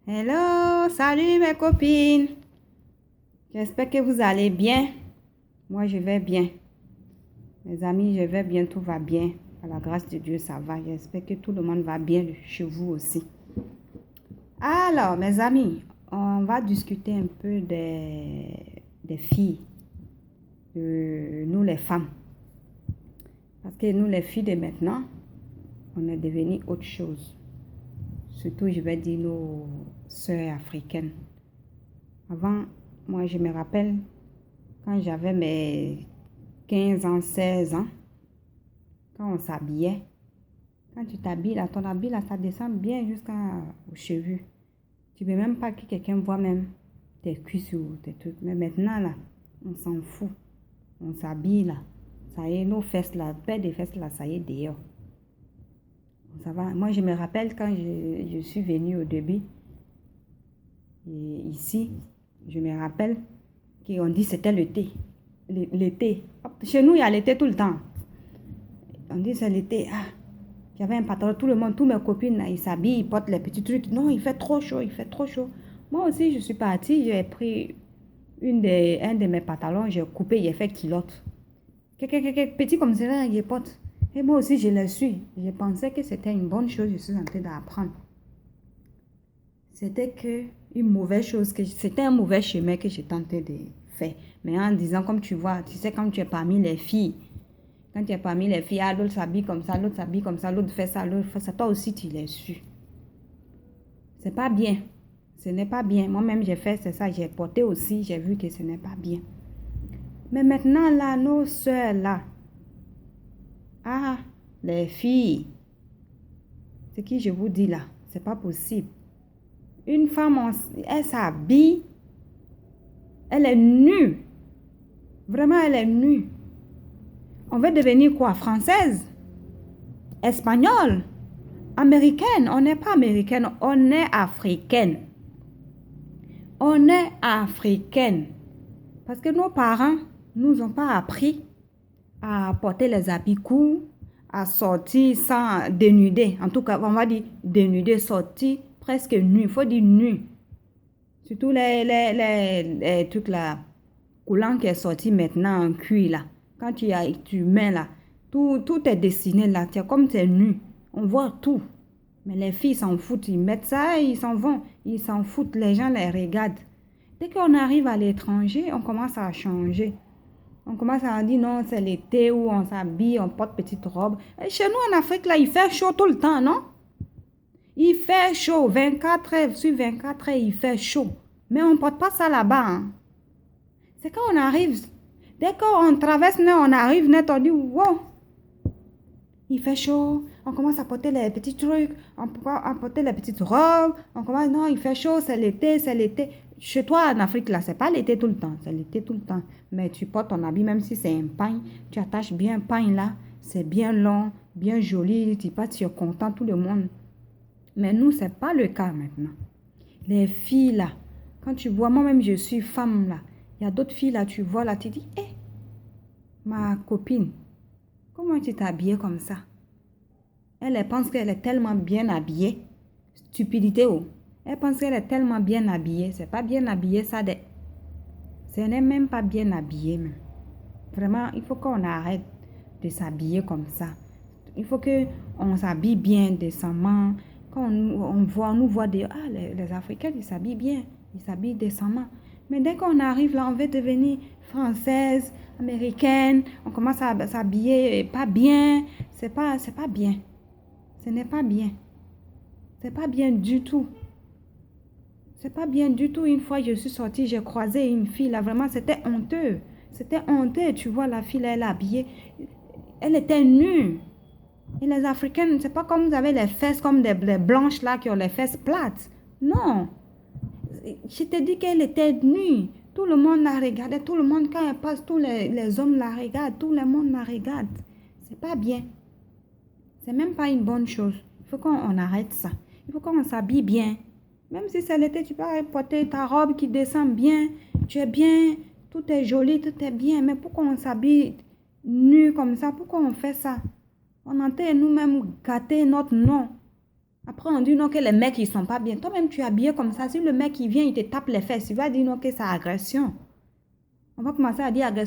Hello, salut mes copines. J'espère que vous allez bien. Moi, je vais bien. Mes amis, je vais bien, tout va bien. Par la grâce de Dieu, ça va. J'espère que tout le monde va bien chez vous aussi. Alors, mes amis, on va discuter un peu des filles, de nous les femmes. Parce que nous les filles de maintenant, on est devenues autre chose. Surtout, je vais dire nos sœurs africaines. Avant, moi, je me rappelle, quand j'avais mes 15 ans, 16 ans, quand on s'habillait, quand tu t'habilles, là, ton habit, là, ça descend bien jusqu'aux cheveux. Tu ne veux même pas que quelqu'un voit même tes cuisses ou tes trucs. Mais maintenant, là, on s'en fout. On s'habille, là. Ça y est, nos fesses, là, paire des fesses, là, ça y est, dehors. Ça va. Moi, je me rappelle quand je suis venue au début, et ici, je me rappelle qu'on dit que c'était l'été. L'été. Chez nous, il y a l'été tout le temps. On dit c'est l'été. Ah, j'avais un pantalon, tout le monde, toutes mes copines, là, ils s'habillent, ils portent les petits trucs. Non, il fait trop chaud, il fait trop chaud. Moi aussi, je suis partie, j'ai pris un de mes pantalons, j'ai coupé, j'ai fait culotte. Petit comme ça, il porte. Et moi aussi, je le suis. Je pensais que c'était une bonne chose, je suis en train d'apprendre. C'était une mauvaise chose, c'était un mauvais chemin que j'ai tenté de faire. Mais en disant, comme tu vois, tu sais, quand tu es parmi les filles, quand tu es parmi les filles, l'autre s'habille comme ça, l'autre s'habille comme ça, l'autre fait ça, l'autre fait ça. Toi aussi, tu l'as su. C'est pas bien. Ce n'est pas bien. Moi-même, j'ai fait, c'est ça. J'ai porté aussi. J'ai vu que ce n'est pas bien. Mais maintenant, là, nos soeurs, là. Ah, les filles. Ce que je vous dis là, c'est pas possible. Une femme, elle s'habille. Elle est nue. Vraiment, elle est nue. On veut devenir quoi? Française? Espagnole? Américaine? On n'est pas américaine, on est africaine. On est africaine. Parce que nos parents nous ont pas appris à porter les habits courts, à sortir sans dénuder. En tout cas, on va dire dénuder, sortir presque nu. Il faut dire nu. Surtout les trucs là, coulants qui est sorti maintenant en cuir là. Quand tu mets là, tout est dessiné là. C'est comme c'est nu. On voit tout. Mais les filles s'en foutent. Ils mettent ça et ils s'en vont. Ils s'en foutent. Les gens les regardent. Dès qu'on arrive à l'étranger, on commence à changer. On commence à dire non, c'est l'été où on s'habille, on porte petite robe. Et chez nous en Afrique, là, il fait chaud tout le temps, non? Il fait chaud. 24 heures sur 24 heures, il fait chaud. Mais on ne porte pas ça là-bas. Hein. C'est quand on arrive. Dès qu'on traverse, on arrive, on dit wow. Il fait chaud, on commence à porter les petits trucs, on porter les petites robes, on commence, non, il fait chaud, c'est l'été, c'est l'été. Chez toi, en Afrique, là, c'est pas l'été tout le temps, c'est l'été tout le temps. Mais tu portes ton habit, même si c'est un pagne, tu attaches bien un pagne là, c'est bien long, bien joli, tu passes, tu es content, tout le monde. Mais nous, c'est pas le cas maintenant. Les filles là, quand tu vois, moi-même, je suis femme là, il y a d'autres filles là, tu vois là, tu dis, hé, ma copine, comment tu t'es habillée comme ça? Elle pense qu'elle est tellement bien habillée. Stupidité, oh. Elle pense qu'elle est tellement bien habillée. C'est pas bien habillé, ça. Ce n'est même pas bien habillé, même. Vraiment, il faut qu'on arrête de s'habiller comme ça. Il faut qu'on s'habille bien, décemment. Quand on nous voit des... Ah, les Africains, ils s'habillent bien. Ils s'habillent décemment. Mais dès qu'on arrive là, on veut devenir française, américaine. On commence à s'habiller pas bien. C'est pas bien. Ce n'est pas bien. C'est pas bien du tout. C'est pas bien du tout. Une fois, je suis sortie, j'ai croisé une fille, là, vraiment, c'était honteux. C'était honteux. Tu vois, la fille, là, elle est habillée. Elle était nue. Et les Africaines, c'est pas comme vous avez les fesses comme des blanches, là, qui ont les fesses plates. Non. Je te dis qu'elle était nue. Tout le monde la regardait. Tout le monde, quand elle passe, tous les hommes la regardent. Tout le monde la regarde. C'est pas bien. C'est même pas une bonne chose. Il faut qu'on arrête ça. Il faut qu'on s'habille bien. Même si c'est l'été, tu peux porter ta robe qui descend bien. Tu es bien. Tout est joli, tout est bien. Mais pourquoi on s'habille nu comme ça? Pourquoi on fait ça? On entend nous-mêmes gâter notre nom. Après, on dit non que les mecs, ils sont pas bien. Toi-même, tu es habillé comme ça. Si le mec, il vient, il te tape les fesses, tu vas dire non que c'est agression. On va commencer à dire agression.